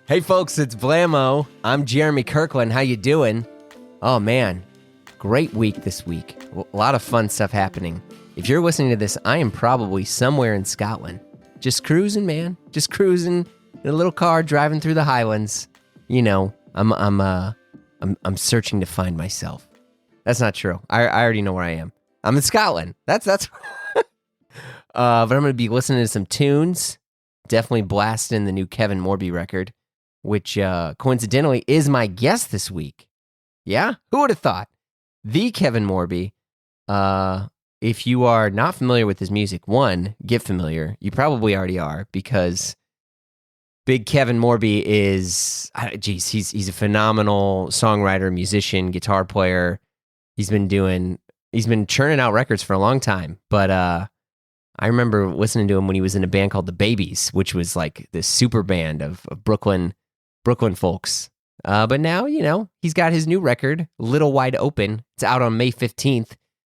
Hey folks, it's Blamo. I'm Jeremy Kirkland. How you doing? Oh man, great week this week. A lot of fun stuff happening. If you're listening to this, I am probably somewhere in Scotland. Just cruising, man. Just cruising in a little car driving through the Highlands. You know, I'm searching to find myself. That's not true. I already know where I am. I'm in Scotland. That's but I'm going to be listening to some tunes. Definitely blasting the new Kevin Morby record, which coincidentally is my guest this week. Yeah? Who would have thought? The Kevin Morby. If you are not familiar with his music, one, get familiar. You probably already are, because Big Kevin Morby is, he's a phenomenal songwriter, musician, guitar player. He's been churning out records for a long time, but I remember listening to him when he was in a band called The Babies, which was like this super band of Brooklyn folks. But now, you know, he's got his new record, Little Wide Open. It's out on May 15th,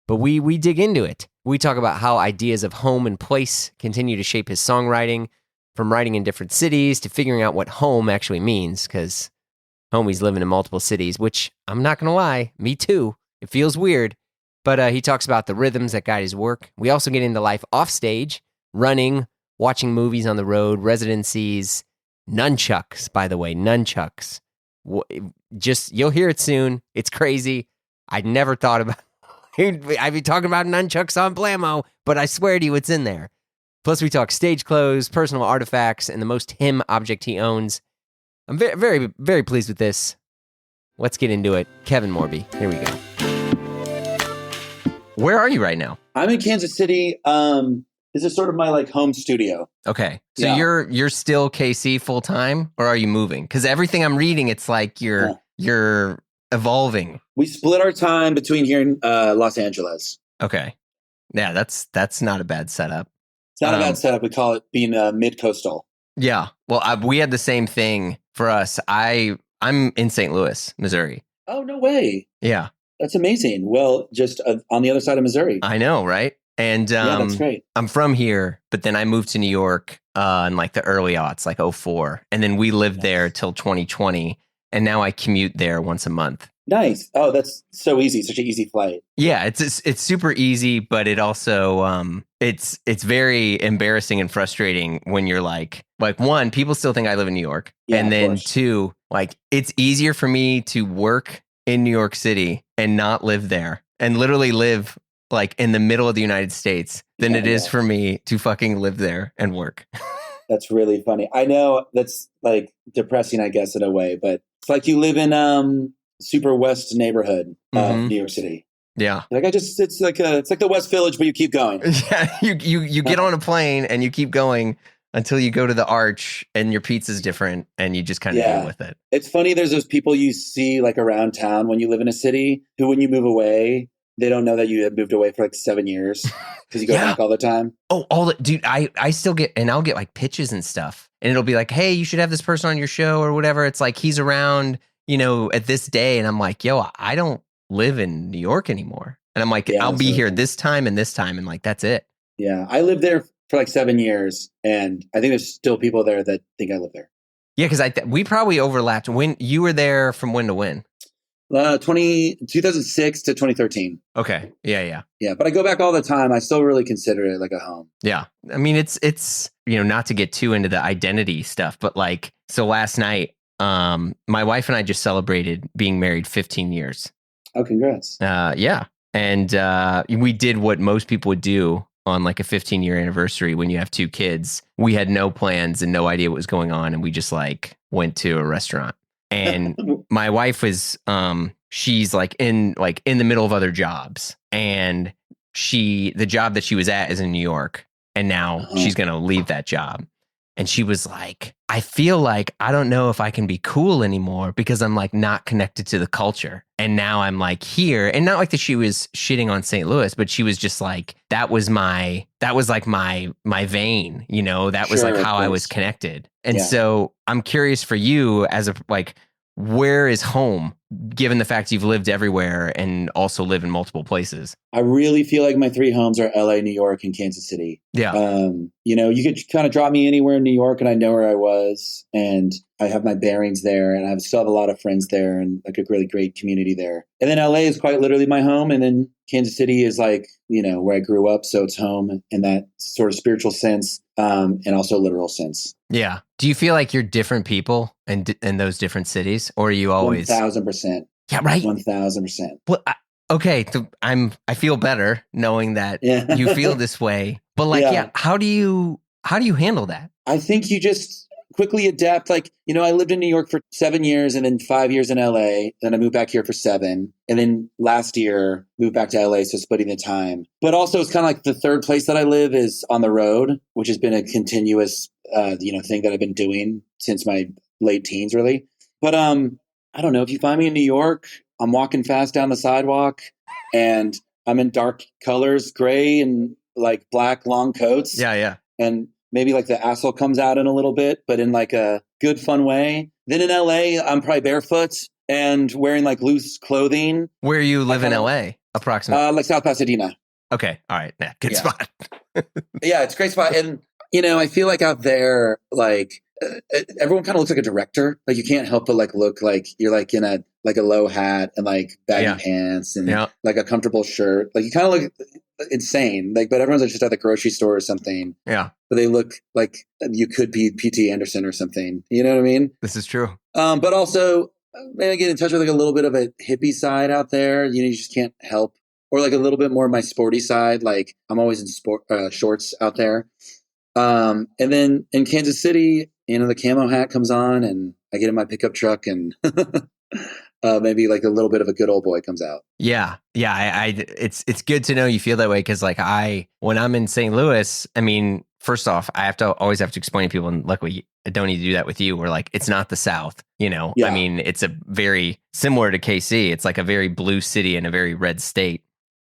but we dig into it. We talk about how ideas of home and place continue to shape his songwriting, from writing in different cities to figuring out what home actually means, because homie's living in multiple cities, which I'm not going to lie, me too. It feels weird. But he talks about the rhythms that guide his work. We also get into life off stage, running, watching movies on the road, residencies, Nunchucks, by the way, Nunchucks. You'll hear it soon. It's crazy. I'd never thought about I'd be talking about Nunchucks on Blamo, but I swear to you, it's in there. Plus, we talk stage clothes, personal artifacts, and the most him object he owns. I'm very, very, very pleased with this. Let's get into it. Kevin Morby. Here we go. Where are you right now? I'm in Kansas City. This is sort of my home studio. Okay. So you're still KC full time, or are you moving? Because everything I'm reading, it's like you're evolving. We split our time between here and Los Angeles. Okay. Yeah, that's not a bad setup. It's not a bad setup. We call it being mid-coastal. Yeah. Well, we had the same thing for us. I'm in St. Louis, Missouri. Oh, no way. Yeah. That's amazing. Well, just on the other side of Missouri. I know, right? And yeah, that's great. I'm from here, but then I moved to New York in like the early aughts, like 2004. And then we lived there till 2020. And now I commute there once a month. Nice. Oh, that's so easy. Such an easy flight. Yeah, it's super easy, but it also it's very embarrassing and frustrating when you're like one, people still think I live in New York. Yeah, and then two, like it's easier for me to work in New York City and not live there and literally live like in the middle of the United States than it is for me to fucking live there and work. That's really funny. I know that's like depressing, I guess, in a way, but it's like you live in super west neighborhood of New York City. Yeah. It's like the West Village, but you keep going. Yeah. You get on a plane and you keep going until you go to the Arch and your pizza's different and you just kind of deal with it. It's funny. There's those people you see like around town when you live in a city who, when you move away, they don't know that you have moved away for like 7 years because you go back all the time. Oh, dude, I still get, and I'll get like pitches and stuff and it'll be like, hey, you should have this person on your show or whatever. It's like, he's around, you know, at this day. And I'm like, yo, I don't live in New York anymore. And I'm like, I'll be here this time and this time. And like, that's it. Yeah. I lived there for like 7 years. And I think there's still people there that think I live there. Yeah. Cause we probably overlapped. When you were there from when to when? 2006 to 2013. Okay. Yeah. Yeah. But I go back all the time. I still really consider it like a home. Yeah. I mean, it's, you know, not to get too into the identity stuff, but like, so last night, my wife and I just celebrated being married 15 years. Oh, congrats. Yeah. And we did what most people would do on like a 15-year anniversary when you have two kids. We had no plans and no idea what was going on. And we just like went to a restaurant. And my wife was, she's like in the middle of other jobs. And the job that she was at is in New York. And now she's going to leave that job. And she was like, I feel like I don't know if I can be cool anymore because I'm like not connected to the culture. And now I'm like here. And not like that she was shitting on St. Louis, but she was just like, that was like my vein, you know, that was like how I was connected. And so I'm curious for you as a, like, where is home given the fact you've lived everywhere and also live in multiple places? I really feel like my three homes are LA, New York, and Kansas City. Yeah. You could kind of drop me anywhere in New York and I know where I was, and I have my bearings there, and I still have a lot of friends there and like a really great community there. And then LA is quite literally my home. And then Kansas City is like, where I grew up. So it's home in that sort of spiritual sense, and also literal sense. Yeah. Do you feel like you're different people in those different cities, or are you always 1,000%? Yeah, right. 1,000%. Well, okay. I feel better knowing that you feel this way. But how do you handle that? I think you just quickly adapt. Like, I lived in New York for 7 years and then 5 years in LA. Then I moved back here for 7. And then last year moved back to LA. So splitting the time. But also it's kind of like the third place that I live is on the road, which has been a continuous, thing that I've been doing since my late teens, really. But I don't know. If you find me in New York, I'm walking fast down the sidewalk and I'm in dark colors, gray and like black long coats. Yeah. And maybe like the asshole comes out in a little bit, but in like a good, fun way. Then in LA, I'm probably barefoot and wearing like loose clothing. Where you live in LA, approximately? Like South Pasadena. Okay. All right. Yeah, good spot. Yeah, it's a great spot. And, I feel like out there, like everyone kind of looks like a director. Like you can't help but like look like you're like in a low hat and like baggy pants and like a comfortable shirt. Like you kind of look insane. Like, but everyone's like just at the grocery store or something. Yeah. But they look like you could be P.T. Anderson or something. You know what I mean? This is true. But also maybe get in touch with like a little bit of a hippie side out there. You just can't help. Or like a little bit more of my sporty side. Like I'm always in shorts out there. And then in Kansas City, the camo hat comes on and I get in my pickup truck and maybe like a little bit of a good old boy comes out. Yeah. It's good to know you feel that way. Cause like when I'm in St. Louis, I mean, first off, I always have to explain to people, and luckily I don't need to do that with you. We're like, it's not the South, Yeah. I mean, it's a very similar to KC. It's like a very blue city in a very red state.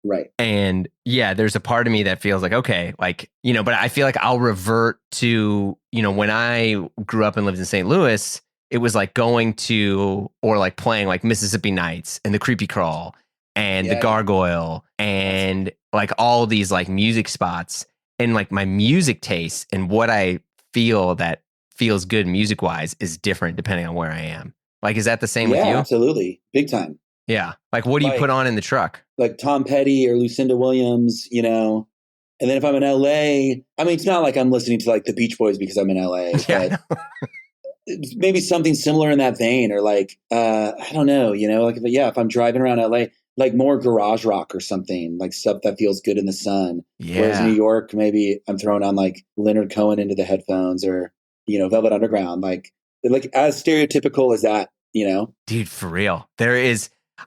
Right. And there's a part of me that feels like, okay, like, but I feel like I'll revert to, when I grew up and lived in St. Louis, it was like going to, or like playing like Mississippi Nights and the Creepy Crawl and the Gargoyle and like all these like music spots, and like my music taste and what I feel that feels good music wise is different depending on where I am. Like, is that the same with you? Yeah, absolutely. Big time. Yeah. Like, what do you put on in the truck? Like Tom Petty or Lucinda Williams, And then if I'm in LA, I mean, it's not like I'm listening to like the Beach Boys because I'm in LA, but maybe something similar in that vein, or like, I don't know, like, if I'm driving around LA, like more garage rock or something, like stuff that feels good in the sun. Yeah. Whereas New York, maybe I'm throwing on like Leonard Cohen into the headphones or, Velvet Underground, like as stereotypical as that, Dude, for real.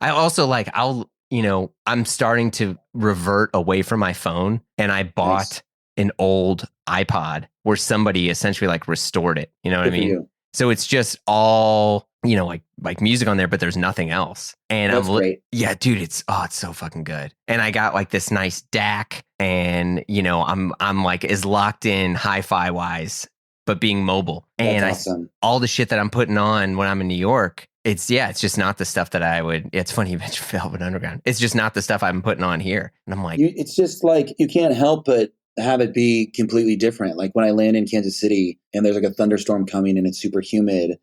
I also like, I'm starting to revert away from my phone, and I bought an old iPod where somebody essentially like restored it. You know what I mean? So it's just all, like music on there, but there's nothing else. And that's great. Yeah, dude, it's so fucking good. And I got like this nice DAC, and I'm like as locked in hi-fi wise, but being mobile. And that's awesome. All the shit that I'm putting on when I'm in New York, it's just not the stuff that I would. It's funny you mentioned Velvet Underground. It's just not the stuff I'm putting on here. And I'm like, it's just like you can't help but have it be completely different. Like when I land in Kansas City and there's like a thunderstorm coming and it's super humid,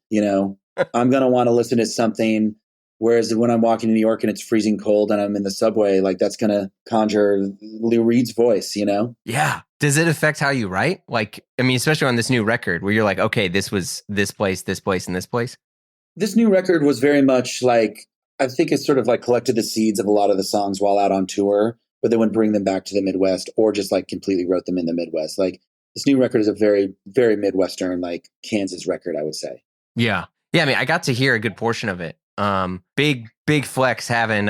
I'm going to want to listen to something. Whereas when I'm walking to New York and it's freezing cold and I'm in the subway, like that's going to conjure Lou Reed's voice, Yeah. Does it affect how you write? Like, I mean, especially on this new record where you're like, okay, this was this place, and this place. This new record was very much like, I think it's sort of like collected the seeds of a lot of the songs while out on tour, but then would bring them back to the Midwest or just like completely wrote them in the Midwest. Like this new record is a very, very Midwestern, like Kansas record, I would say. Yeah. Yeah. I mean, I got to hear a good portion of it. Big flex having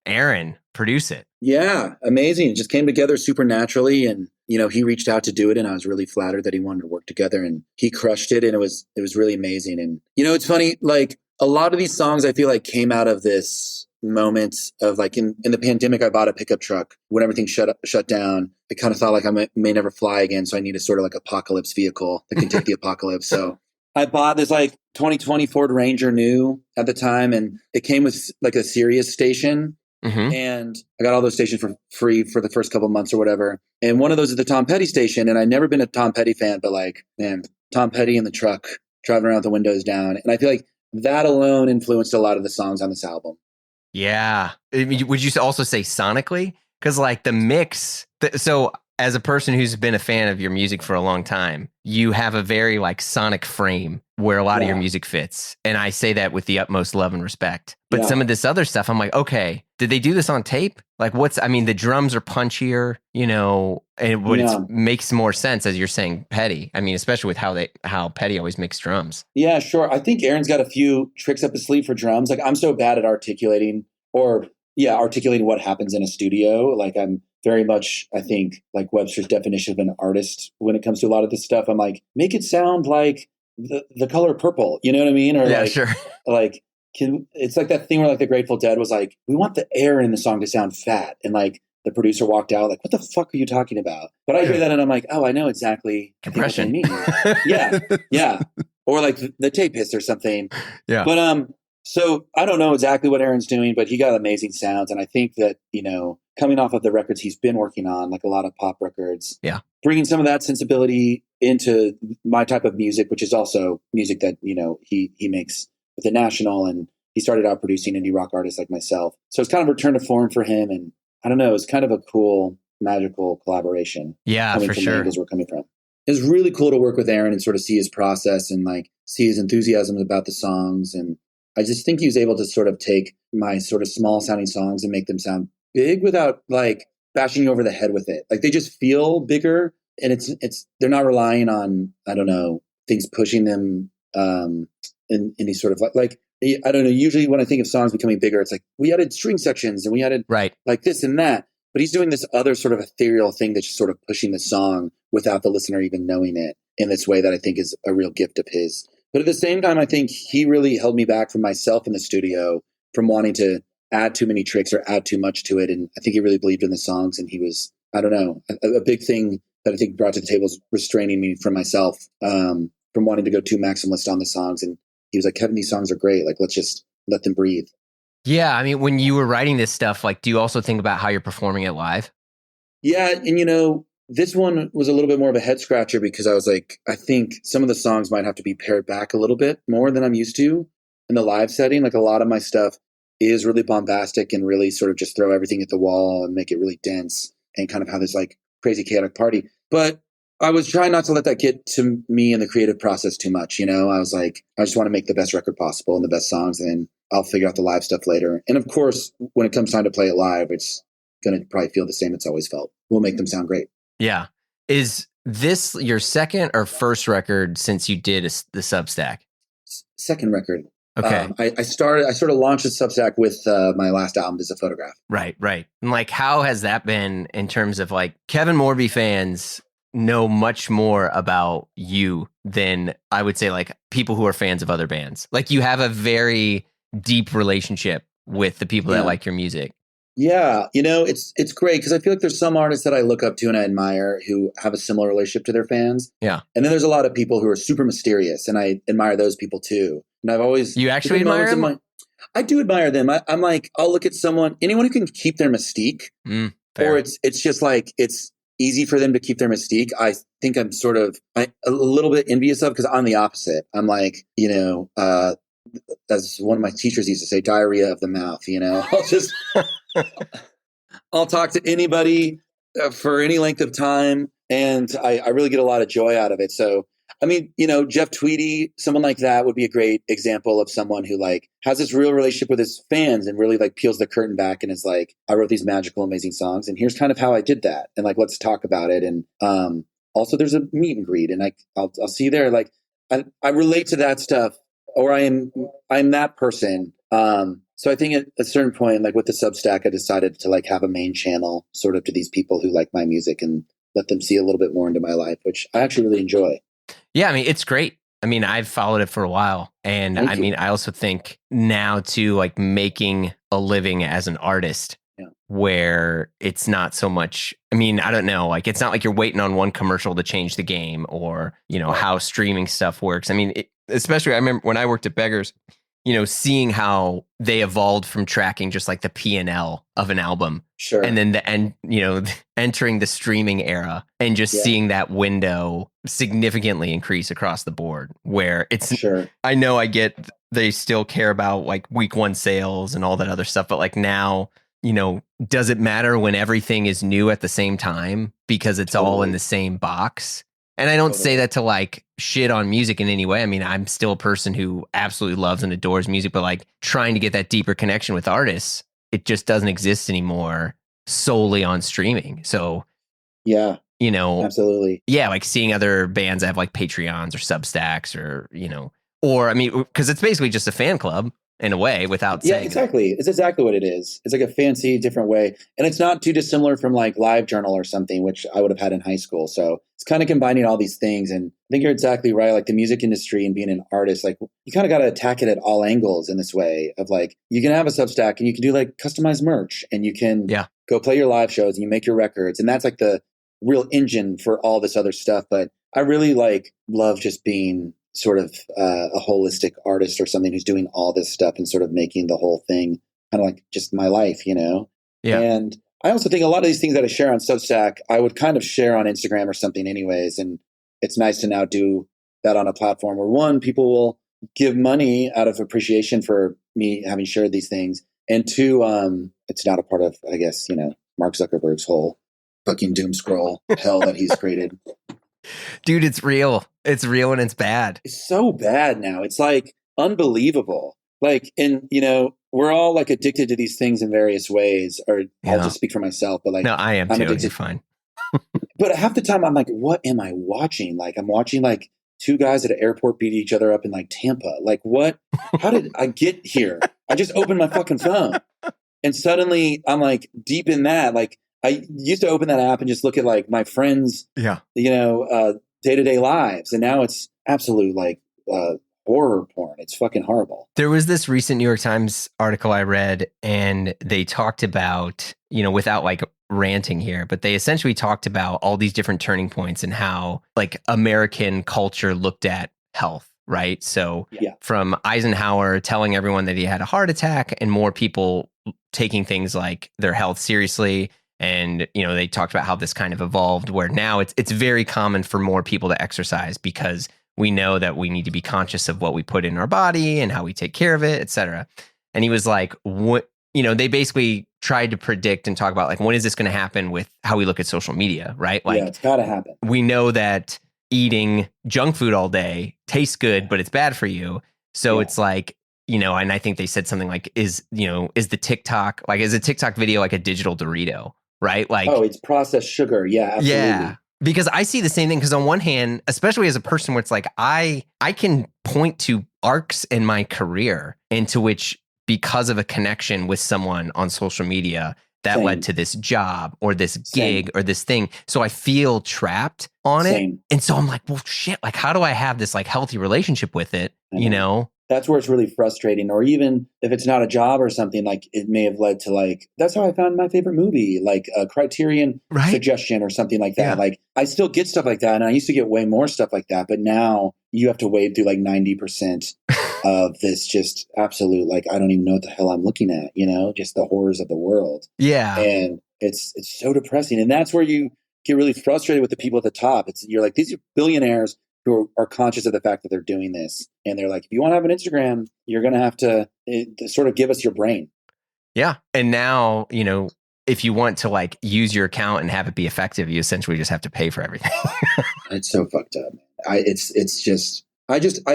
Aaron produce it. Yeah. Amazing. It just came together super naturally. And, he reached out to do it and I was really flattered that he wanted to work together and he crushed it. And it was really amazing. And, it's funny, like a lot of these songs I feel like came out of this moment of like in the pandemic, I bought a pickup truck when everything shut down. I kind of thought like I may never fly again. So I need a sort of like apocalypse vehicle that can take the apocalypse. So I bought this like 2020 Ford Ranger new at the time, and it came with like a Sirius station. Mm-hmm. And I got all those stations for free for the first couple of months or whatever. And one of those is the Tom Petty station. And I'd never been a Tom Petty fan, but like, man, Tom Petty in the truck driving around with the windows down. And I feel like that alone influenced a lot of the songs on this album. Yeah. Would you also say sonically? Because like the mix, so as a person who's been a fan of your music for a long time, you have a very like sonic frame where a lot of your music fits. And I say that with the utmost love and respect. But some of this other stuff, I'm like, okay, did they do this on tape? Like the drums are punchier, and it makes more sense as you're saying Petty. I mean, especially with how Petty always makes drums. Yeah, sure. I think Aaron's got a few tricks up his sleeve for drums. Like I'm so bad at articulating what happens in a studio. Like I'm very much, I think, like Webster's definition of an artist when it comes to a lot of this stuff. I'm like, make it sound like the color purple. You know what I mean? Or yeah, sure. Like, it's like that thing where like the Grateful Dead was like, we want the air in the song to sound fat. And like the producer walked out like, what the fuck are you talking about? But I hear that and I'm like, oh, I know exactly compression. What yeah. Yeah. Or like the tape hits or something. Yeah. But so I don't know exactly what Aaron's doing, but he got amazing sounds. And I think that, coming off of the records he's been working on, like a lot of pop records, bringing some of that sensibility into my type of music, which is also music that, he makes with the National, and he started out producing indie rock artists like myself. So it's kind of a return to form for him. And I don't know, it's kind of a cool, magical collaboration. Yeah, for sure. Angles we're coming from. It's really cool to work with Aaron and sort of see his process and like see his enthusiasm about the songs. And I just think he was able to sort of take my sort of small sounding songs and make them sound big without like bashing you over the head with it. Like they just feel bigger, and they're not relying on, I don't know, things pushing them in any sort of like I don't know. Usually when I think of songs becoming bigger, it's like we added string sections and we added like this and that. But he's doing this other sort of ethereal thing that's just sort of pushing the song without the listener even knowing it in this way that I think is a real gift of his. But at the same time, I think he really held me back from myself in the studio from wanting to add too many tricks or add too much to it. And I think he really believed in the songs, and he was, I don't know, a big thing that I think brought to the table is restraining me from myself, from wanting to go too maximalist on the songs. And he was like, Kevin, these songs are great. Like, let's just let them breathe. Yeah. I mean, when you were writing this stuff, like, do you also think about how you're performing it live? Yeah. And, this one was a little bit more of a head scratcher because I was like, I think some of the songs might have to be pared back a little bit more than I'm used to in the live setting. Like a lot of my stuff is really bombastic and really sort of just throw everything at the wall and make it really dense and kind of have this like crazy chaotic party. But I was trying not to let that get to me in the creative process too much. I was like, I just want to make the best record possible and the best songs, and I'll figure out the live stuff later. And of course, when it comes time to play it live, it's going to probably feel the same it's always felt. We'll make them sound great. Yeah. Is this your second or first record since you did the Substack? Second record. Okay. I sort of launched the Substack with my last album, Is a Photograph. Right. And like, how has that been in terms of like Kevin Morby fans know much more about you than I would say like people who are fans of other bands? Like you have a very deep relationship with the people that like your music. Yeah, it's great because I feel like there's some artists that I look up to and I admire who have a similar relationship to their fans. Yeah. And then there's a lot of people who are super mysterious, and I admire those people too. And I've always... You actually admire them? I do admire them. I'm like, I'll look at anyone who can keep their mystique, or it's just like, it's easy for them to keep their mystique. I think I'm sort of a little bit envious of, because I'm the opposite. I'm like, as one of my teachers used to say, diarrhea of the mouth, I'll talk to anybody for any length of time, and I really get a lot of joy out of it. So, I mean, Jeff Tweedy, someone like that would be a great example of someone who like has this real relationship with his fans and really like peels the curtain back and is like, I wrote these magical, amazing songs, and here's kind of how I did that. And like, let's talk about it. And also there's a meet and greet, and I'll see you there. Like I relate to that stuff, or I'm that person. So I think at a certain point, like with the Substack, I decided to like have a main channel sort of to these people who like my music and let them see a little bit more into my life, which I actually really enjoy. Yeah, I mean, it's great. I mean, I've followed it for a while. And I mean, I also think now too, like making a living as an artist Yeah. where it's not so much, I mean, I don't know, like it's not like you're waiting on one commercial to change the game or, how streaming stuff works. I mean, especially I remember when I worked at Beggars, seeing how they evolved from tracking just like the P&L of an album. Sure. And then entering the streaming era and just seeing that window significantly increase across the board where it's, sure. I know I get they still care about like week one sales and all that other stuff, but like now, does it matter when everything is new at the same time because it's all in the same box? And I don't say that to like shit on music in any way. I mean, I'm still a person who absolutely loves and adores music, but like trying to get that deeper connection with artists, it just doesn't exist anymore solely on streaming. So, absolutely. Yeah, like seeing other bands that have like Patreons or Substacks or I mean, because it's basically just a fan club in a way without saying exactly. It's exactly what it is. It's like a fancy different way. And it's not too dissimilar from like LiveJournal or something, which I would have had in high school. So it's kind of combining all these things. And I think you're exactly right. Like the music industry and being an artist, like you kind of got to attack it at all angles in this way of like, you can have a Substack and you can do like customized merch and you can go play your live shows and you make your records. And that's like the real engine for all this other stuff. But I really like love just being sort of a holistic artist or something who's doing all this stuff and sort of making the whole thing kind of like just my life, Yeah. And I also think a lot of these things that I share on Substack, I would kind of share on Instagram or something anyways. And it's nice to now do that on a platform where one, people will give money out of appreciation for me having shared these things. And two, it's not a part of, I guess, Mark Zuckerberg's whole fucking doom scroll hell that he's created. Dude, it's real. It's real and it's bad. It's so bad now. It's like unbelievable. Like, and we're all like addicted to these things in various ways. Or I'll just speak for myself, but like, no, I am I'm too. addicted. You're fine. But half the time, I'm like, what am I watching? Like, I'm watching like two guys at an airport beat each other up in like Tampa. Like, what? How did I get here? I just opened my fucking phone, and suddenly I'm like deep in that. Like, I used to open that app and just look at like my friends, day-to-day lives. And now it's absolute like horror porn. It's fucking horrible. There was this recent New York Times article I read and they talked about, without like ranting here, but they essentially talked about all these different turning points and how like American culture looked at health. Right. So from Eisenhower telling everyone that he had a heart attack and more people taking things like their health seriously. And, they talked about how this kind of evolved where now it's very common for more people to exercise because we know that we need to be conscious of what we put in our body and how we take care of it, et cetera. And he was like, what, they basically tried to predict and talk about like, when is this going to happen with how we look at social media, right? Like, it's got to happen. We know that eating junk food all day tastes good, but it's bad for you. So it's like, and I think they said something like, is the TikTok, like, is a TikTok video like a digital Dorito? Right? Like, oh, it's processed sugar. Yeah, absolutely. Yeah. Because I see the same thing because on one hand, especially as a person where it's like, I can point to arcs in my career into which because of a connection with someone on social media that led to this job or this gig or this thing. So I feel trapped on it. And so I'm like, well, shit, like, how do I have this like healthy relationship with it? That's where it's really frustrating. Or even if it's not a job or something, like it may have led to like, that's how I found my favorite movie, like a Criterion suggestion or something like that. Yeah. Like I still get stuff like that. And I used to get way more stuff like that. But now you have to wade through like 90% of this just absolute, like, I don't even know what the hell I'm looking at, just the horrors of the world. Yeah. And it's so depressing. And that's where you get really frustrated with the people at the top. You're like, these are billionaires who are conscious of the fact that they're doing this. And they're like, if you want to have an Instagram, you're going to have to sort of give us your brain. Yeah. And now, if you want to like use your account and have it be effective, you essentially just have to pay for everything. It's so fucked up. I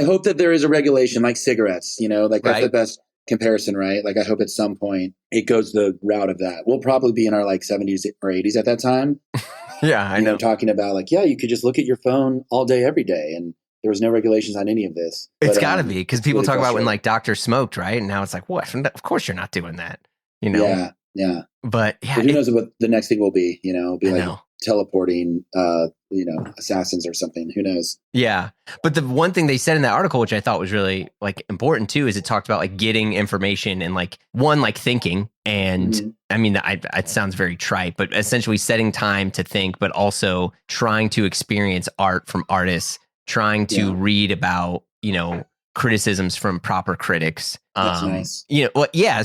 hope that there is a regulation like cigarettes, like that's the best comparison, right? Like I hope at some point it goes the route of that. We'll probably be in our like 70s or 80s at that time. Yeah, I know. Talking about like, you could just look at your phone all day, every day. And there was no regulations on any of this. It's got to be because people really talk about when like doctors smoked, right? And now it's like, what? Of course you're not doing that, Yeah. But yeah, who knows what the next thing will be, be like teleporting, assassins or something. Who knows? Yeah. But the one thing they said in that article, which I thought was really like important too, is it talked about like getting information and like thinking. And I mean, it sounds very trite, but essentially setting time to think, but also trying to experience art from artists, trying to read about, criticisms from proper critics. That's nice.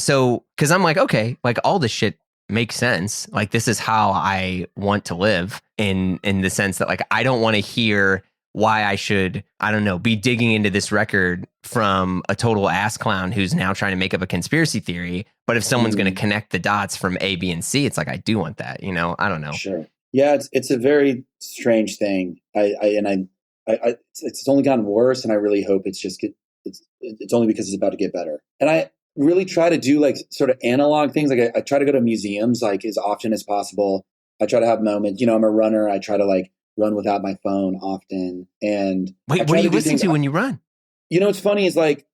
So, cause I'm like, okay, like all this shit makes sense. Like this is how I want to live in the sense that like I don't want to hear why I should, I don't know, be digging into this record from a total ass clown who's now trying to make up a conspiracy theory. But if someone's going to connect the dots from A, B, and C, it's like I do want that, I don't know. Sure. Yeah, it's a very strange thing. It's only gotten worse, and I really hope it's only because it's about to get better. And I really try to do like sort of analog things. Like I try to go to museums like as often as possible. I try to have moments. I'm a runner. I try to like run without my phone often. And wait, what do you listen to when you run? What's funny is like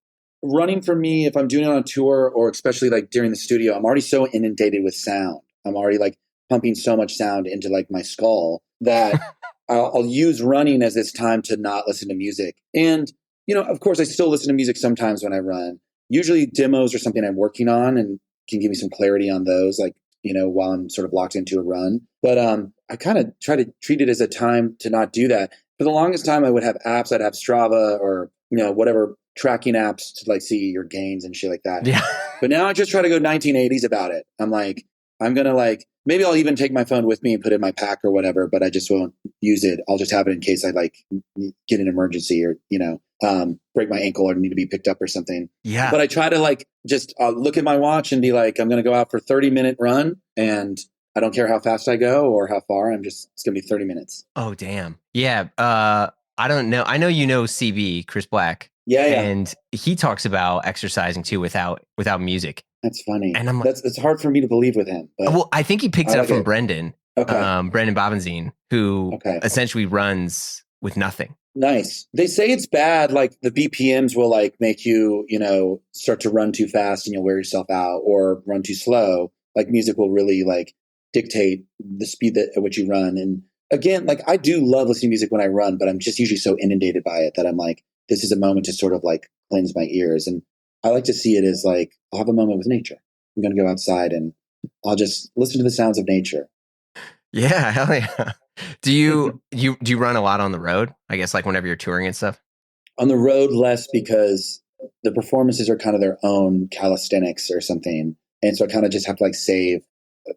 running for me, if I'm doing it on tour or especially like during the studio, I'm already so inundated with sound. I'm already like pumping so much sound into like my skull that I'll use running as this time to not listen to music. And, of course, I still listen to music sometimes when I run. Usually demos are something I'm working on and can give me some clarity on those, like, while I'm sort of locked into a run. But I kind of try to treat it as a time to not do that. For the longest time, I would have apps. I'd have Strava or, whatever tracking apps to like see your gains and shit like that. Yeah. But now I just try to go 1980s about it. I'm like, I'm going to like, maybe I'll even take my phone with me and put it in my pack or whatever, but I just won't use it. I'll just have it in case I like get an emergency or, break my ankle or need to be picked up or something. Yeah. But I try to like, just look at my watch and be like, I'm going to go out for 30-minute run and I don't care how fast I go or how far. It's going to be 30 minutes. Oh, damn. Yeah. I don't know. I know, CB, Chris Black. Yeah. And he talks about exercising too without music. That's funny. And I'm like, it's hard for me to believe with him. But well, I think he picks it up from Brendan. Okay. Brendan Bobenzine, who essentially runs with nothing. Nice. They say it's bad. Like the BPMs will like make you, start to run too fast and you'll wear yourself out, or run too slow. Like music will really like dictate the speed at which you run. And again, like I do love listening to music when I run, but I'm just usually so inundated by it that I'm like, this is a moment to sort of like cleanse my ears. And I like to see it as like, I'll have a moment with nature. I'm going to go outside and I'll just listen to the sounds of nature. Yeah, hell yeah. Do you run a lot on the road? I guess like whenever you're touring and stuff? On the road, less, because the performances are kind of their own calisthenics or something. And so I kind of just have to like save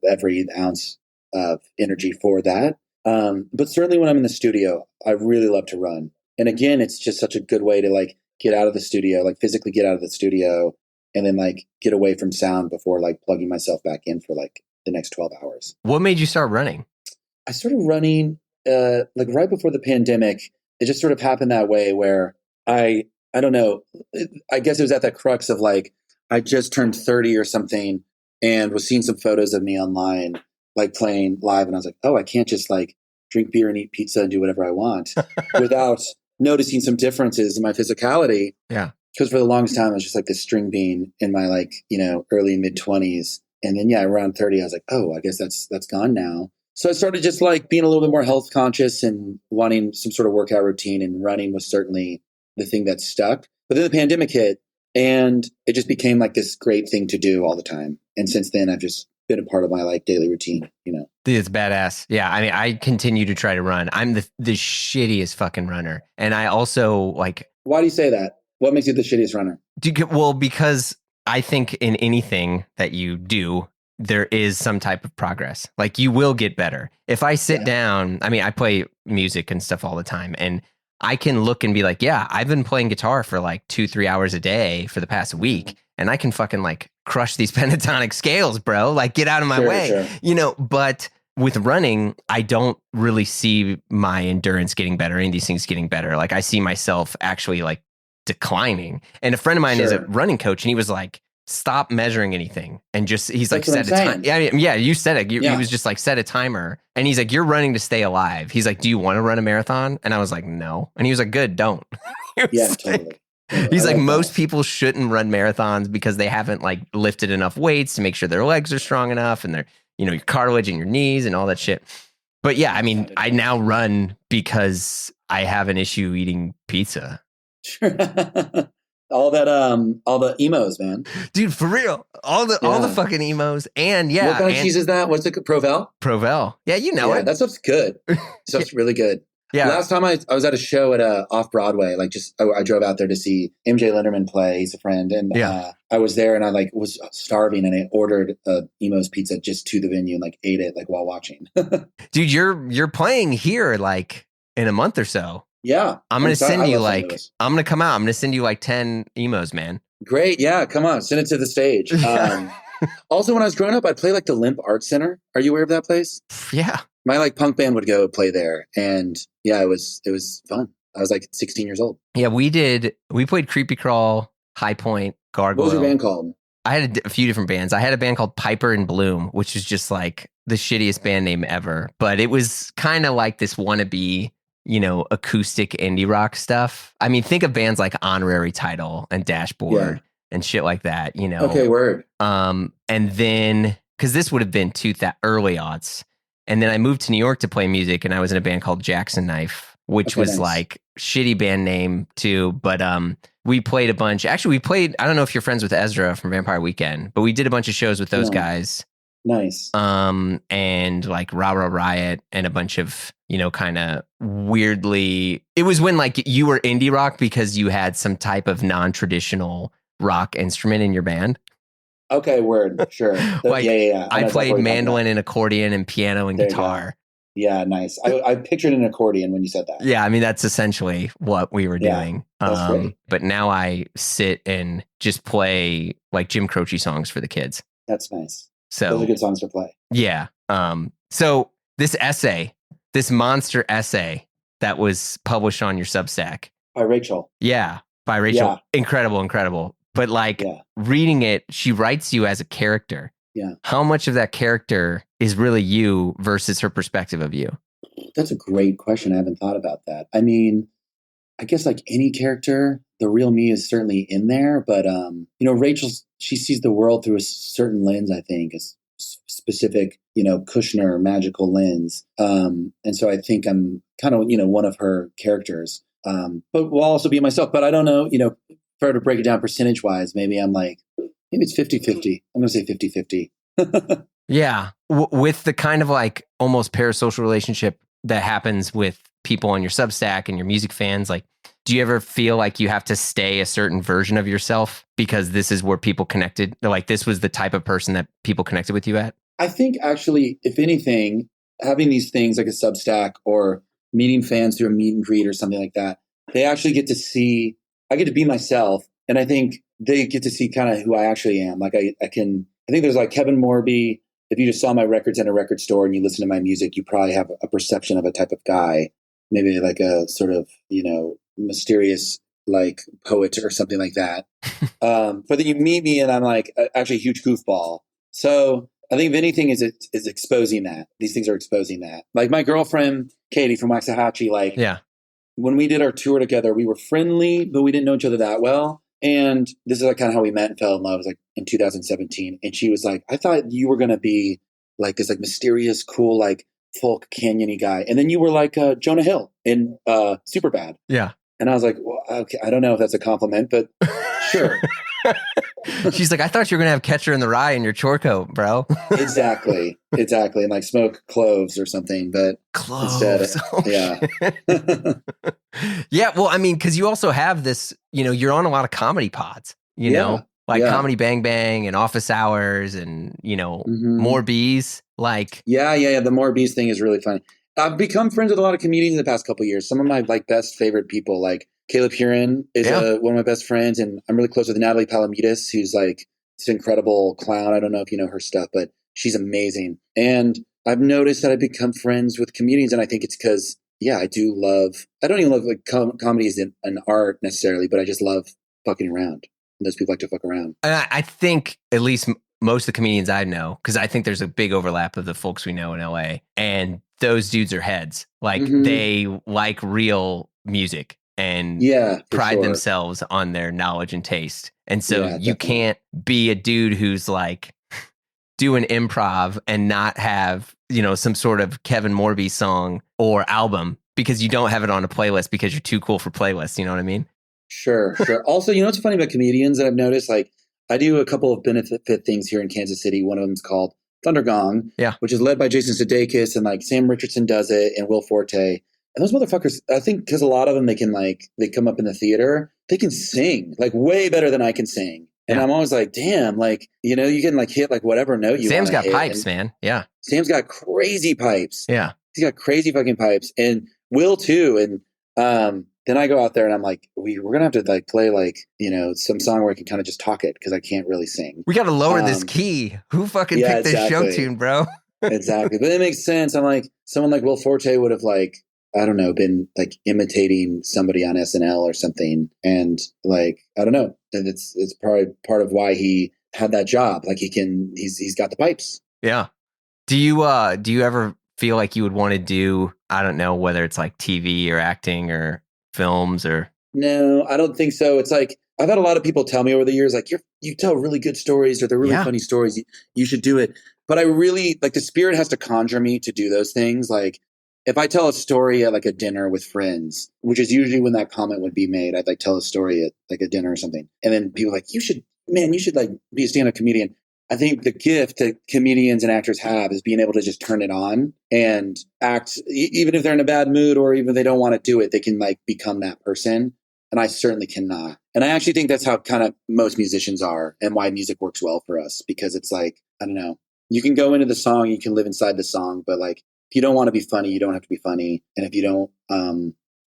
every ounce of energy for that. But certainly when I'm in the studio, I really love to run. And again, it's just such a good way to like get out of the studio, like physically get out of the studio and then like get away from sound before like plugging myself back in for like the next 12 hours. What made you start running? I started running like right before the pandemic. It just sort of happened that way where I don't know. I guess it was at that crux of like, I just turned 30 or something and was seeing some photos of me online, like playing live. And I was like, oh, I can't just like drink beer and eat pizza and do whatever I want without noticing some differences in my physicality. Yeah. Because for the longest time, I was just like this string bean in my like, early mid 20s. And then, around 30, I was like, oh, I guess that's gone now. So I started just like being a little bit more health conscious and wanting some sort of workout routine, and running was certainly the thing that stuck. But then the pandemic hit and it just became like this great thing to do all the time. And since then, I've just been a part of my like daily routine, Dude, it's badass. Yeah. I mean, I continue to try to run. I'm the shittiest fucking runner. And I also like... Why do you say that? What makes you the shittiest runner? Well, because I think in anything that you do, there is some type of progress. Like you will get better. If I sit down, I mean, I play music and stuff all the time, and I can look and be like, yeah, I've been playing guitar for like 2-3 hours a day for the past week, and I can fucking like crush these pentatonic scales, bro. Like get out of my way, but with running, I don't really see my endurance getting better, any of these things getting better. Like I see myself actually like declining. And a friend of mine is a running coach, and he was like, stop measuring anything and just, he's like, set a time. Yeah, you said it. He was just like, set a timer. And he's like, you're running to stay alive. He's like, do you want to run a marathon? And I was like, no. And he was like, good, don't. Totally. He's like, most people shouldn't run marathons because they haven't like lifted enough weights to make sure their legs are strong enough and their, your cartilage in your knees and all that shit. But yeah, I mean, I now run because I have an issue eating pizza. All the emos, man. Dude, for real. All the fucking emos. And yeah. What kind of cheese is that? What's it? Provel? Provel. Yeah, you know it. That stuff's good. Stuff's really good. Yeah. Last time I was at a show at off Broadway, like I drove out there to see MJ Linderman play. He's a friend, and I was there, and I like was starving, and I ordered a Emo's pizza just to the venue and like ate it like while watching. Dude, you're playing here like in a month or so. Yeah, I'm gonna send you like I'm gonna come out. I'm gonna send you like 10 emos, man. Great, yeah, come on, send it to the stage. Also, when I was growing up, I'd play like the Limp Arts Center. Are you aware of that place? Yeah. My like punk band would go play there, and yeah, it was fun. I was like 16 years old. Yeah, we played Creepy Crawl, High Point, Gargoyle. What was your band called? I had a few different bands. I had a band called Piper and Bloom, which was just like the shittiest band name ever, but it was kind of like this wannabe, acoustic indie rock stuff. I mean, think of bands like Honorary Title and Dashboard and shit like that, Okay, word. And then, because this would have been early aughts. And then I moved to New York to play music, and I was in a band called Jackson Knife, which was like shitty band name too. But we played a bunch. Actually, I don't know if you're friends with Ezra from Vampire Weekend, but we did a bunch of shows with those guys. Nice. And like Rah Rah Riot and a bunch of, kind of weirdly, it was when like you were indie rock because you had some type of non-traditional rock instrument in your band. Okay, word, sure. Yeah. I played mandolin and accordion and piano and guitar. Yeah, nice. I pictured an accordion when you said that. Yeah, I mean, that's essentially what we were doing. That's great. But now I sit and just play like Jim Croce songs for the kids. That's nice. So those are good songs to play. Yeah. So this monster essay that was published on your Substack. By Rachel. Yeah, by Rachel. Yeah. Incredible. But like reading it, she writes you as a character. Yeah. How much of that character is really you versus her perspective of you? That's a great question. I haven't thought about that. I mean, I guess like any character, the real me is certainly in there. But, Rachel, she sees the world through a certain lens, I think, a specific, Kushner magical lens. And so I think I'm kind of, one of her characters. But will also be myself. But I don't know, if I were to break it down percentage wise, maybe I'm like, maybe it's 50-50. I'm going to say 50-50. Yeah. With the kind of like almost parasocial relationship that happens with people on your Substack and your music fans, like, do you ever feel like you have to stay a certain version of yourself because this is where people connected? Like this was the type of person that people connected with you at? I think actually, if anything, having these things like a Substack or meeting fans through a meet and greet or something like that, they actually get to see, I get to be myself. And I think they get to see kind of who I actually am. Like I think there's like Kevin Morby. If you just saw my records in a record store and you listen to my music, you probably have a perception of a type of guy, maybe like a sort of, mysterious like poet or something like that. But then you meet me and I'm like actually a huge goofball. So I think if anything is exposing that. These things are exposing that. Like my girlfriend, Katie from Waxahachie, like when we did our tour together, we were friendly, but we didn't know each other that well. And this is like kind of how we met and fell in love. It was like in 2017. And she was like, I thought you were going to be like this like mysterious, cool, like folk canyon-y guy. And then you were like Jonah Hill in Superbad. Yeah. And I was like, well, okay, I don't know if that's a compliment, but sure. She's like, I thought you were going to have Catcher in the Rye in your chore coat, bro. Exactly. And like smoke cloves or something, but cloves. Instead, yeah. Yeah. Well, I mean, because you also have this, you're on a lot of comedy pods, Comedy Bang Bang and Office Hours and, More Bees. Like, yeah. The More Bees thing is really funny. I've become friends with a lot of comedians in the past couple of years. Some of my like best favorite people, like Caleb Huron is one of my best friends. And I'm really close with Natalie Palamides, who's like this incredible clown. I don't know if you know her stuff, but she's amazing. And I've noticed that I've become friends with comedians. And I think it's because, I don't even love like comedy as an art necessarily, but I just love fucking around. And those people like to fuck around. And I think at least most of the comedians I know, because I think there's a big overlap of the folks we know in LA, and those dudes are heads. Like they like real music and pride themselves on their knowledge and taste. And so you can't be a dude who's like, do an improv and not have, some sort of Kevin Morby song or album because you don't have it on a playlist because you're too cool for playlists. You know what I mean? Sure. Also, what's funny about comedians that I've noticed? Like, I do a couple of benefit things here in Kansas City. One of them is called Thunder Gong, which is led by Jason Sudeikis, and like Sam Richardson does it, and Will Forte. And those motherfuckers, I think, because a lot of them, they come up in the theater, they can sing like way better than I can sing. And I'm always like, damn, like, you can like hit like whatever note you want to hit. Sam's got pipes, man. Yeah. Sam's got crazy pipes. Yeah. He's got crazy fucking pipes. And Will too. And then I go out there and I'm like, we're going to have to like play like, some song where I can kind of just talk it because I can't really sing. We got to lower this key. Who fucking picked this show tune, bro? Exactly. But it makes sense. I'm like, someone like Will Forte would have like, I don't know, been like imitating somebody on SNL or something. And like, I don't know. And it's probably part of why he had that job. Like he's got the pipes. Yeah. Do you ever feel like you would want to do, I don't know, whether it's like TV or acting or films or? No, I don't think so. It's like, I've had a lot of people tell me over the years, like, you tell really good stories or they're really funny stories. You should do it. But I really, like, the spirit has to conjure me to do those things. Like, if I tell a story at like a dinner with friends, which is usually when that comment would be made, I'd like tell a story at like a dinner or something. And then people are like, you should like be a stand-up comedian. I think the gift that comedians and actors have is being able to just turn it on and act, even if they're in a bad mood or even if they don't want to do it, they can like become that person. And I certainly cannot. And I actually think that's how kind of most musicians are and why music works well for us, because it's like, I don't know, you can go into the song, you can live inside the song, but like, if you don't want to be funny, you don't have to be funny. And if you don't,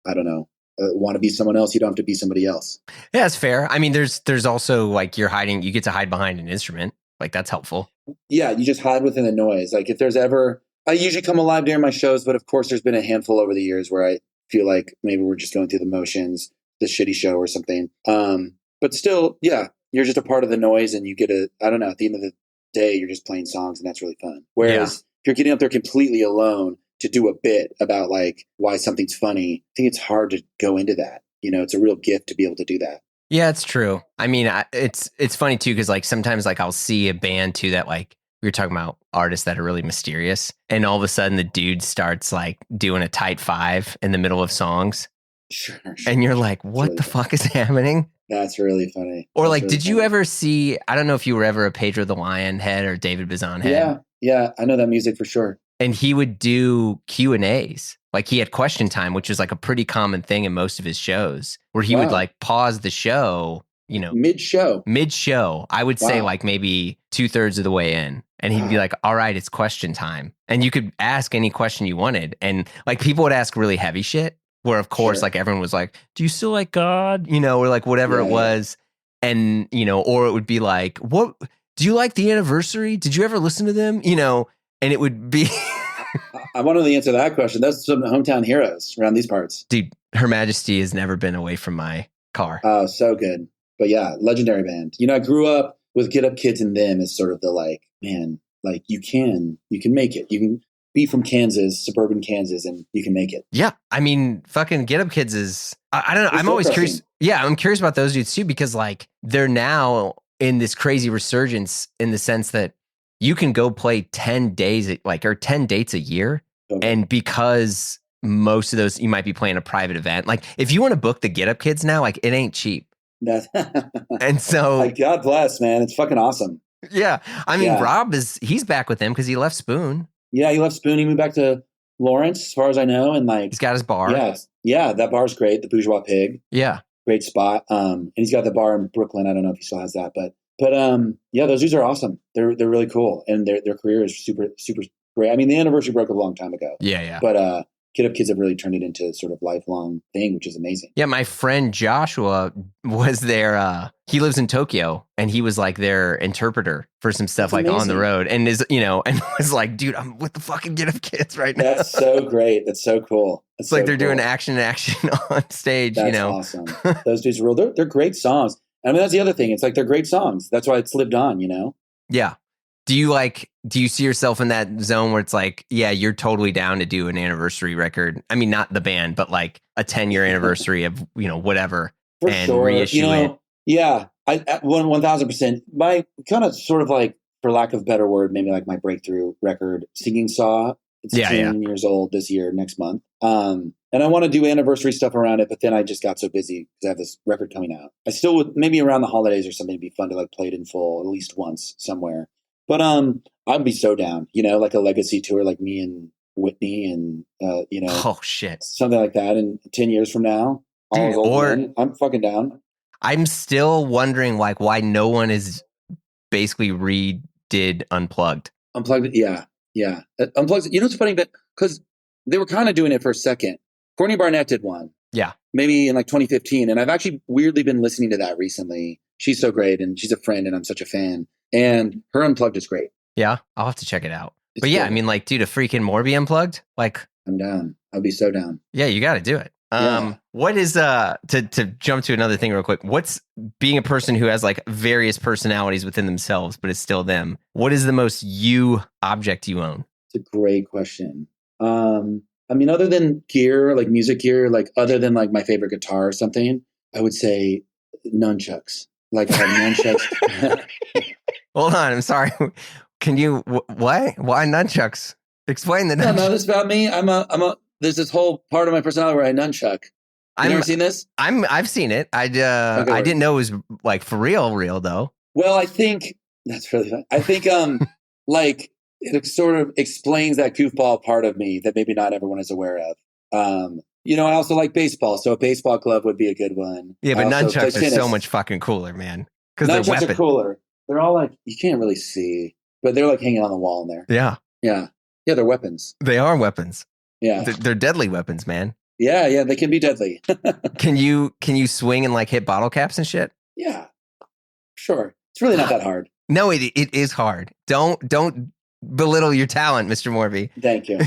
I don't know, want to be someone else, you don't have to be somebody else. Yeah, that's fair. I mean, there's also like you get to hide behind an instrument. Like that's helpful. Yeah, you just hide within the noise. Like if there's ever, I usually come alive during my shows, but of course there's been a handful over the years where I feel like maybe we're just going through the motions, the shitty show or something. But still, yeah, you're just a part of the noise and you get I don't know, at the end of the day, you're just playing songs and that's really fun. Whereas if you're getting up there completely alone to do a bit about like why something's funny, I think it's hard to go into that. It's a real gift to be able to do that. Yeah, it's true. I mean, it's funny too, because like sometimes like I'll see a band too that like we were talking about artists that are really mysterious, and all of a sudden the dude starts like doing a tight five in the middle of songs. Sure. And you're like, what the fuck is happening? That's really funny. Or like, did you ever see, I don't know if you were ever a Pedro the Lion head or David Bazan head. Yeah, I know that music for sure. And he would do Q&As. Like he had question time, which is like a pretty common thing in most of his shows, where he would like pause the show, mid-show. I would say like maybe 2/3 of the way in. And he'd be like, all right, it's question time. And you could ask any question you wanted. And like people would ask really heavy shit, where of course, like everyone was like, do you still like God? Or like whatever it was. And, or it would be like, what, do you like The Anniversary? Did you ever listen to them? And it would be... I want to know the answer to that question. Those are some hometown heroes around these parts. Dude, Her Majesty has never been away from my car. Oh, so good. But yeah, legendary band. I grew up with Get Up Kids and them as sort of the like, man, like you can make it. You can be from Kansas, suburban Kansas, and you can make it. Yeah. I mean, fucking Get Up Kids is, I don't know. I'm always curious. Yeah. I'm curious about those dudes too, because like they're now in this crazy resurgence in the sense that you can go play 10 days, or 10 dates a year. Okay. And because most of those, you might be playing a private event. Like if you want to book the Get Up Kids now, like it ain't cheap. And so like, God bless, man. It's fucking awesome. Yeah. I mean, Rob he's back with them because he left Spoon. Yeah. He left Spoon. He moved back to Lawrence, as far as I know. And like, he's got his bar. Yeah. That bar's great. The Bourgeois Pig. Yeah. Great spot. And he's got the bar in Brooklyn. I don't know if he still has that, but yeah, those dudes are awesome. They're really cool, and their career is super super great. I mean, The Anniversary broke up a long time ago. Yeah. But Get Up Kids have really turned it into sort of lifelong thing, which is amazing. Yeah, my friend Joshua was there. He lives in Tokyo, and he was like their interpreter for some stuff. That's like amazing. On the road, and and was like, dude, I'm with the fucking Get Up Kids right now. That's so great. That's so cool. It's like they're doing action on stage. That's awesome. Those dudes are real. They're great songs. I mean, that's the other thing. It's like they're great songs. That's why it's lived on, Yeah. Do you see yourself in that zone where it's like, yeah, you're totally down to do an anniversary record? I mean, not the band, but like a 10-year anniversary of, whatever. For and sure. Reissue it. Yeah. I 1000%. My kind of sort of like for lack of a better word, maybe like my breakthrough record, Singing Saw. It's 10 years old this year, next month. And I want to do anniversary stuff around it, but then I just got so busy because I have this record coming out. I still would, maybe around the holidays or something, it'd be fun to like play it in full at least once somewhere. But I'd be so down, like a legacy tour, like me and Whitney and, Oh shit. something like that. And 10 years from now, Dude, I'm fucking down. I'm still wondering like why no one is basically redid Unplugged. Unplugged, yeah. Unplugged. It's funny that because they were kind of doing it for a second. Courtney Barnett did one. Yeah. Maybe in like 2015. And I've actually weirdly been listening to that recently. She's so great and she's a friend and I'm such a fan. And her Unplugged is great. Yeah, I'll have to check it out. It's but yeah, good. I mean, like, dude, a freaking Morby Unplugged? Like, I'm down. I'll be so down. Yeah, you got to do it. What is to jump to another thing real quick? What's being a person who has like various personalities within themselves, but is still them? What is the most you object you own? It's a great question. I mean, other than gear, like music gear, like other than like my favorite guitar or something, I would say nunchucks. Like I have nunchucks. Hold on, I'm sorry. Can you why nunchucks? Explain the nunchucks. No, this is about me. There's this whole part of my personality where I nunchuck. You ever seen this? I've seen it. I didn't know it was like for real though. Well, I think that's really fun. I think like it sort of explains that goofball part of me that maybe not everyone is aware of. I also like baseball, so a baseball glove would be a good one. Yeah, but nunchucks are so much fucking cooler, man. Because they're nunchucks are cooler. They're all like you can't really see, but they're like hanging on the wall in there. Yeah. They're weapons. They are weapons. Yeah, they're deadly weapons, man. Yeah, they can be deadly. Can you swing and like hit bottle caps and shit? Yeah, sure. It's really not that hard. No, it is hard. Don't belittle your talent, Mr. Morby. Thank you.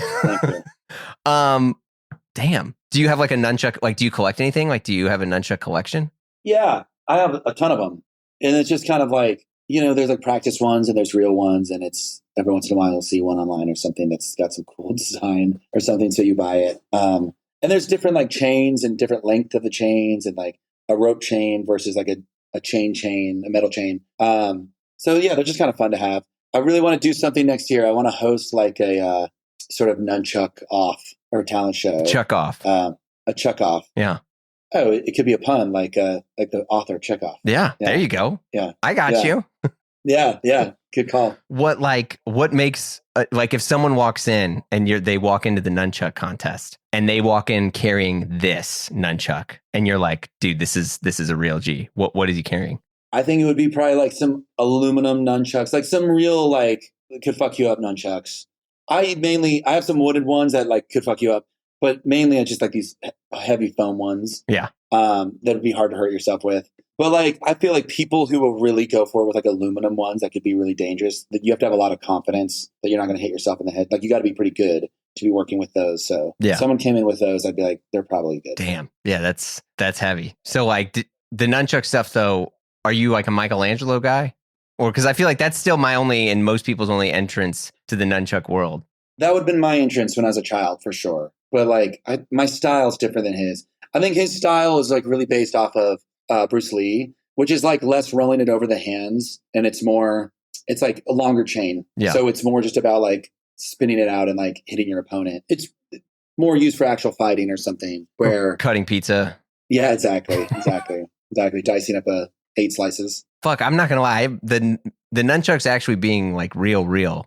Damn. Do you have like a nunchuck? Like, do you collect anything? Like, do you have a nunchuck collection? Yeah, I have a ton of them, and it's just kind of like there's like practice ones and there's real ones, and it's every once in a while you'll see one online or something that's got some cool design or something, so you buy it. And there's different like chains and different length of the chains, and like a rope chain versus like a chain, a metal chain. So yeah, they're just kind of fun to have. I really want to do something next year. I want to host like a sort of nunchuck off or talent show. Chuck off. A chuck off. Yeah. Oh, it could be a pun, like the author Chekhov. Yeah, there you go. Yeah, I got you. Yeah, good call. What makes like if someone walks in and they walk into the nunchuck contest and they walk in carrying this nunchuck and you're like, dude, this is a real G. What is he carrying? I think it would be probably like some aluminum nunchucks, like some real like could fuck you up nunchucks. I have some wooded ones that like could fuck you up. But mainly I just like these heavy foam ones. Yeah. That would be hard to hurt yourself with. But like, I feel like people who will really go for it with like aluminum ones that could be really dangerous, that you have to have a lot of confidence that you're not going to hit yourself in the head. Like you got to be pretty good to be working with those. So if someone came in with those, I'd be like, they're probably good. Damn. Yeah, that's heavy. So like the nunchuck stuff though, are you like a Michelangelo guy? Or because I feel like that's still my only and most people's only entrance to the nunchuck world. That would have been my entrance when I was a child for sure. But like my style is different than his. I think his style is like really based off of Bruce Lee, which is like less rolling it over the hands. And it's like a longer chain. Yeah. So it's more just about like spinning it out and like hitting your opponent. It's more used for actual fighting or something where cutting pizza. Yeah, exactly. Dicing up 8 slices. Fuck, I'm not going to lie. The nunchucks actually being like real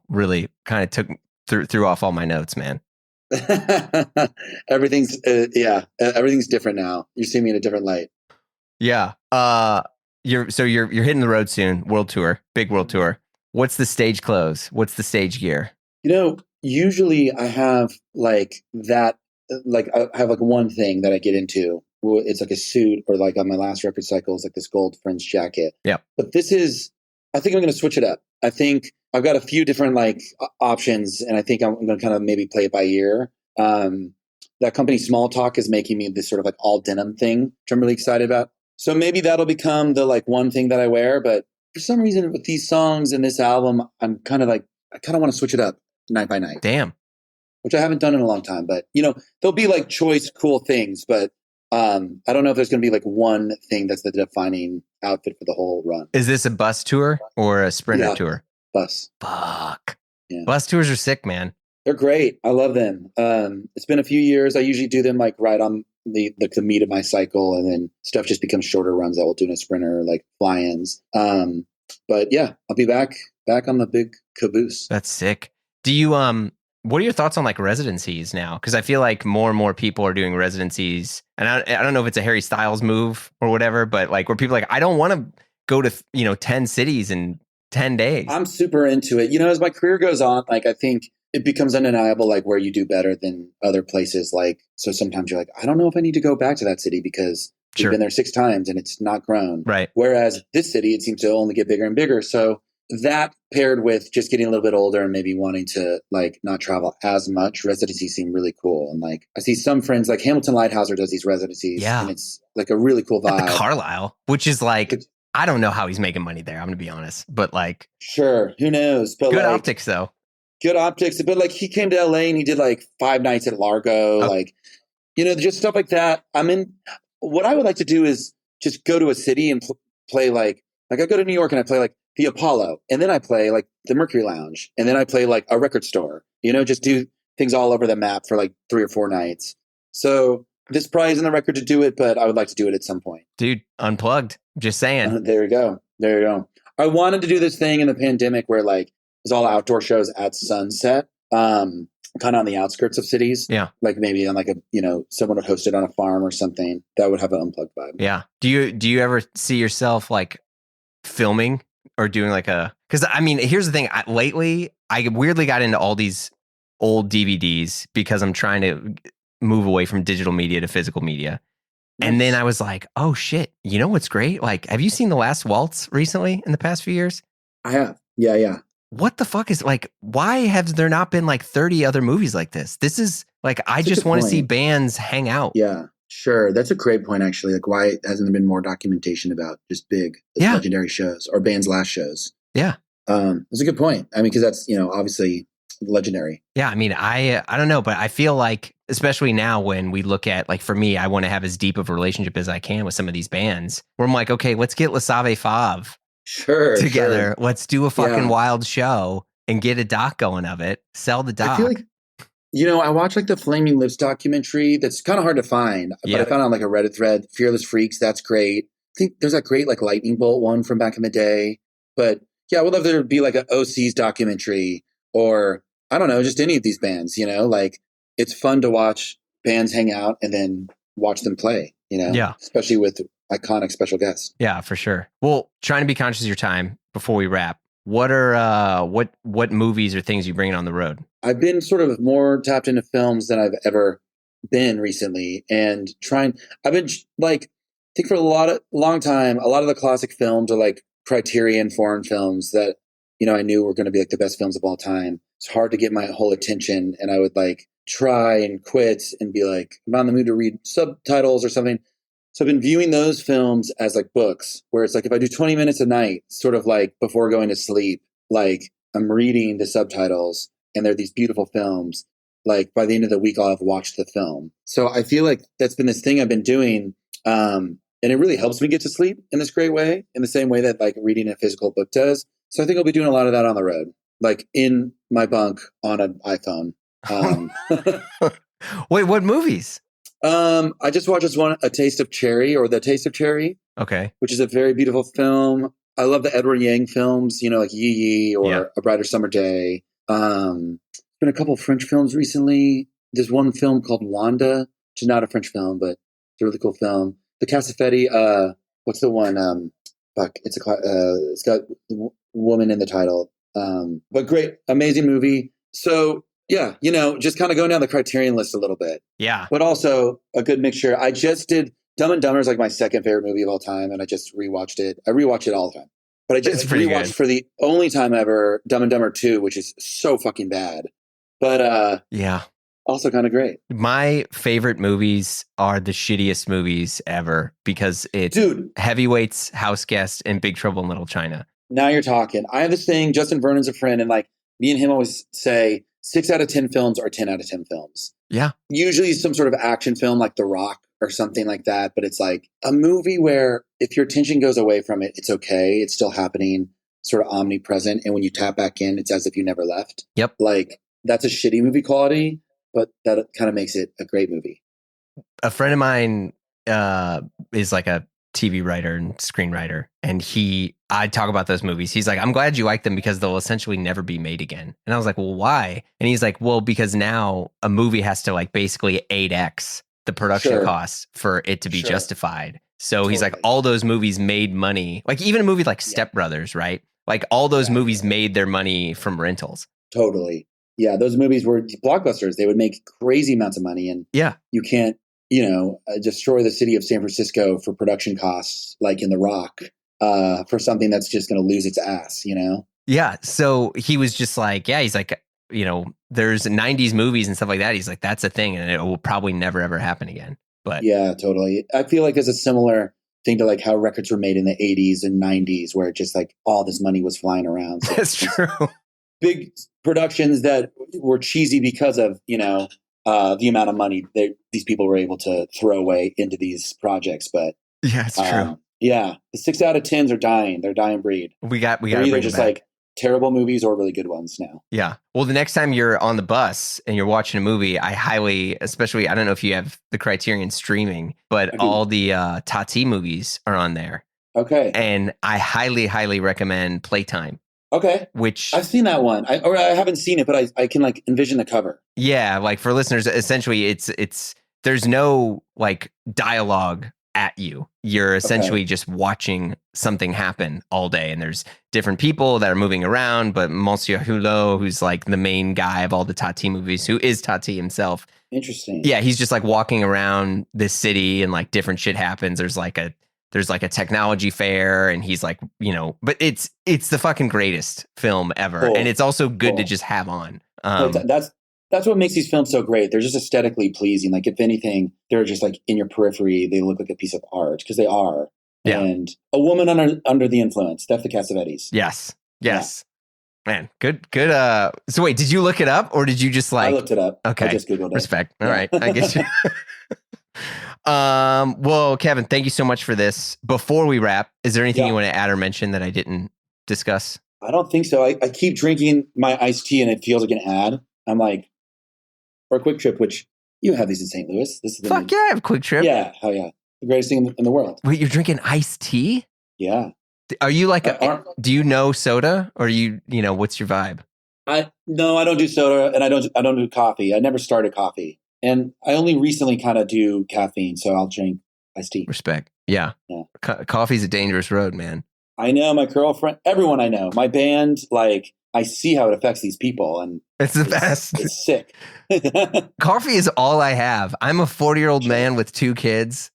really kind of threw off all my notes, man. Everything's different now. You see me in a different light. Yeah. You're hitting the road soon. Big world tour. What's the stage clothes? What's the stage gear? Usually I have like that. Like I have like one thing that I get into. It's like a suit, or like on my last record cycle, it's like this gold fringe jacket. Yeah. But I think I'm going to switch it up. I think I've got a few different like options, and I think I'm going to kind of maybe play it by ear. That company Small Talk is making me this sort of like all denim thing, which I'm really excited about. So maybe that'll become the like one thing that I wear. But for some reason with these songs and this album, I kind of want to switch it up night by night. Damn. Which I haven't done in a long time. But there'll be like choice cool things, but I don't know if there's going to be like one thing that's the defining outfit for the whole run. Is this a bus tour or a sprinter tour? Bus. Fuck. Yeah. Bus tours are sick, man. They're great. I love them. It's been a few years. I usually do them like right on the meat of my cycle, and then stuff just becomes shorter runs that we'll do in a sprinter, like fly-ins. But yeah, I'll be back on the big caboose. That's sick. Do you what are your thoughts on like residencies now? Because I feel like more and more people are doing residencies, and I don't know if it's a Harry Styles move or whatever, but like where people are like, I don't want to go to 10 cities in 10 days. I'm super into it. As my career goes on, like I think it becomes undeniable, like where you do better than other places. Like, so sometimes you're like, I don't know if I need to go back to that city because we've been there 6 times and it's not grown. Right. Whereas this city, it seems to only get bigger and bigger. So that paired with just getting a little bit older and maybe wanting to like not travel as much, residencies seem really cool. And like, I see some friends like Hamilton Lighthouser does these residencies. Yeah. And it's like a really cool vibe. At the Carlisle, which is like, I don't know how he's making money there. I'm going to be honest, but like, sure. Who knows? But good like, optics though. Good optics, but like he came to LA and he did like 5 nights at Largo, like, just stuff like that. What I would like to do is just go to a city and play like I go to New York and I play like the Apollo, and then I play like the Mercury Lounge, and then I play like a record store, just do things all over the map for like 3 or 4 nights. So this probably isn't the record to do it, but I would like to do it at some point. Dude, unplugged. Just saying. There you go. I wanted to do this thing in the pandemic where like, it was all outdoor shows at sunset, kind of on the outskirts of cities. Yeah. Like maybe on like a, someone would host it on a farm or something that would have an unplugged vibe. Yeah. Do you ever see yourself like filming or doing like because I mean, here's the thing. Lately, I weirdly got into all these old DVDs because I'm trying to move away from digital media to physical media. Nice. And then I was like, oh shit, you know what's great? Like, have you seen The Last Waltz recently in the past few years? I have. Yeah. What the fuck is like, why have there not been like 30 other movies like this? This is like, I just want to see bands hang out. Yeah, sure. That's a great point, actually. Like, why hasn't there been more documentation about just big legendary shows or bands' last shows? Yeah. That's a good point. I mean, because that's, obviously legendary. Yeah. I mean, I don't know, but I feel like, especially now when we look at, like, for me, I want to have as deep of a relationship as I can with some of these bands where I'm like, okay, let's get Le Save Fave together. Sure. Let's do a fucking wild show and get a doc going of it. Sell the doc. I feel like, I watched like the Flaming Lips documentary. That's kind of hard to find, but I found on like a Reddit thread, Fearless Freaks. That's great. I think there's that great like Lightning Bolt one from back in the day. But yeah, I would love there to be like an OC's documentary or I don't know, just any of these bands, like it's fun to watch bands hang out and then watch them play, especially with iconic special guests. Yeah, for sure. Well, trying to be conscious of your time before we wrap. What are what movies or things you bring on the road? I've been sort of more tapped into films than I've ever been recently, and I've been like, I think for a long time, a lot of the classic films are like Criterion foreign films that I knew were going to be like the best films of all time. It's hard to get my whole attention, and I would like try and quit and be like, I'm not in the mood to read subtitles or something. So I've been viewing those films as like books, where it's like if I do 20 minutes a night, sort of like before going to sleep, like I'm reading the subtitles and they're these beautiful films. Like by the end of the week, I'll have watched the film. So I feel like that's been this thing I've been doing. And it really helps me get to sleep in this great way, in the same way that like reading a physical book does. So I think I'll be doing a lot of that on the road, like in my bunk on an iPhone. Wait, what movies? I just watched this one, A Taste of Cherry or The Taste of Cherry. Okay. Which is a very beautiful film. I love the Edward Yang films, like Yi Yi or A Brighter Summer Day. Been a couple of French films recently. There's one film called Wanda, which is not a French film, but it's a really cool film. The Cassavetti, what's the one? It's got the woman in the title. But great, amazing movie. So yeah, just kind of going down the Criterion list a little bit. Yeah. But also a good mixture. I just did Dumb and Dumber is like my second favorite movie of all time, and I just rewatched it. I rewatch it all the time. But I just rewatched for the only time ever Dumb and Dumber 2, which is so fucking bad. But yeah. Also kind of great. My favorite movies are the shittiest movies ever because it's Heavyweights, House Guest, and Big Trouble in Little China. Now you're talking. I have this thing, Justin Vernon's a friend, and like me and him always say 6 out of 10 films are 10 out of 10 films. Yeah. Usually some sort of action film like The Rock or something like that. But it's like a movie where if your attention goes away from it, it's okay. It's still happening. sort of omnipresent. And when you tap back in, it's as if you never left. Yep. Like that's a shitty movie quality, but that kind of makes it a great movie. A friend of mine is like a TV writer and screenwriter, and I talk about those movies. He's like, I'm glad you like them because they'll essentially never be made again. And I was like, well, why? And he's like, well, because now a movie has to like basically 8x the production costs for it to be justified. So he's like, all those movies made money. Like even a movie like Step Brothers, right? Like all those movies made their money from rentals. Totally. Yeah, those movies were blockbusters. They would make crazy amounts of money, and you can't, destroy the city of San Francisco for production costs, like in The Rock, for something that's just going to lose its ass, Yeah. So he was just like, he's like, there's 90s movies and stuff like that. He's like, that's a thing, and it will probably never ever happen again. But yeah, totally. I feel like there's a similar thing to like how records were made in the 80s and 90s, where just like all this money was flying around. So that's true. Big productions that were cheesy because of, the amount of money these people were able to throw away into these projects. But yeah, it's true. Yeah, the 6 out of 10s are dying. They're dying breed. We got They're either just like terrible movies or really good ones now. Yeah. Well, the next time you're on the bus and you're watching a movie, I highly, especially, I don't know if you have the Criterion streaming, but all the Tati movies are on there. Okay. And I highly, highly recommend Playtime. Okay. Which I've seen that one. I haven't seen it, but I can like envision the cover. Yeah. Like for listeners, essentially it's there's no like dialogue at you. You're essentially just watching something happen all day. And there's different people that are moving around, but Monsieur Hulot, who's like the main guy of all the Tati movies, who is Tati himself. Interesting. Yeah, he's just like walking around this city and like different shit happens. There's like a technology fair, and he's like, but it's the fucking greatest film ever. Cool. And it's also good to just have on. That's what makes these films so great. They're just aesthetically pleasing. Like if anything, they're just like in your periphery. They look like a piece of art because they are. Yeah. And A Woman Under the Influence, Steph the Cassavetes. Yes. Yeah. Man, good. So wait, did you look it up or did you just like? I looked it up. Okay. I just Googled it. Respect. All right. I get you. Well, Kevin, thank you so much for this. Before we wrap, is there anything you want to add or mention that I didn't discuss? I don't think so. I keep drinking my iced tea and it feels like an ad. I'm like, for a Quick Trip, which you have these in St. Louis. This is Fuck yeah, I have Quick Trip. Yeah, hell yeah. The greatest thing in the world. Wait, you're drinking iced tea? Yeah. Are you like, do you know soda or what's your vibe? No, I don't do soda and I don't do coffee. I never started coffee. And I only recently kind of do caffeine, so I'll drink iced tea. Respect. Yeah. Coffee's a dangerous road, man. I know, my girlfriend, everyone I know, my band, like, I see how it affects these people, and it's the best. It's sick. Coffee is all I have. I'm a 40-year-old man with 2 kids,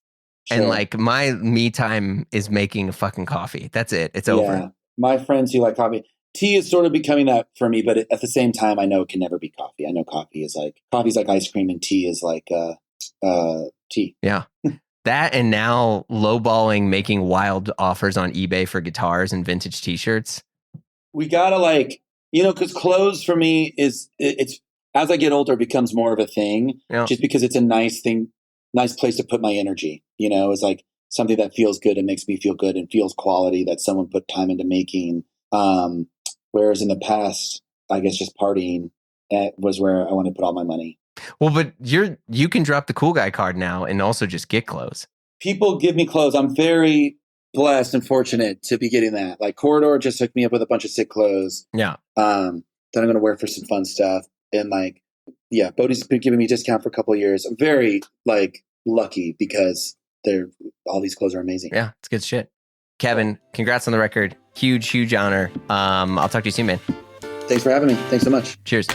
and like my me time is making a fucking coffee. That's it. It's over. My friends who like coffee. Tea is sort of becoming that for me, but at the same time, I know it can never be coffee. I know coffee's like ice cream, and tea is like tea. Yeah. That and now lowballing, making wild offers on eBay for guitars and vintage T-shirts. We gotta because clothes for me it's as I get older, it becomes more of a thing. Yeah. Just because it's a nice place to put my energy. It's like something that feels good and makes me feel good and feels quality that someone put time into making. Whereas in the past, I guess just partying was where I want to put all my money. Well, but you can drop the cool guy card now and also just get clothes. People give me clothes. I'm very blessed and fortunate to be getting that. Like Corridor just hooked me up with a bunch of sick clothes. Yeah. That I'm going to wear for some fun stuff. And Bodhi's been giving me a discount for a couple of years. I'm very lucky because all these clothes are amazing. Yeah, it's good shit. Kevin, congrats on the record. Huge, huge honor. I'll talk to you soon, man. Thanks for having me. Thanks so much. Cheers.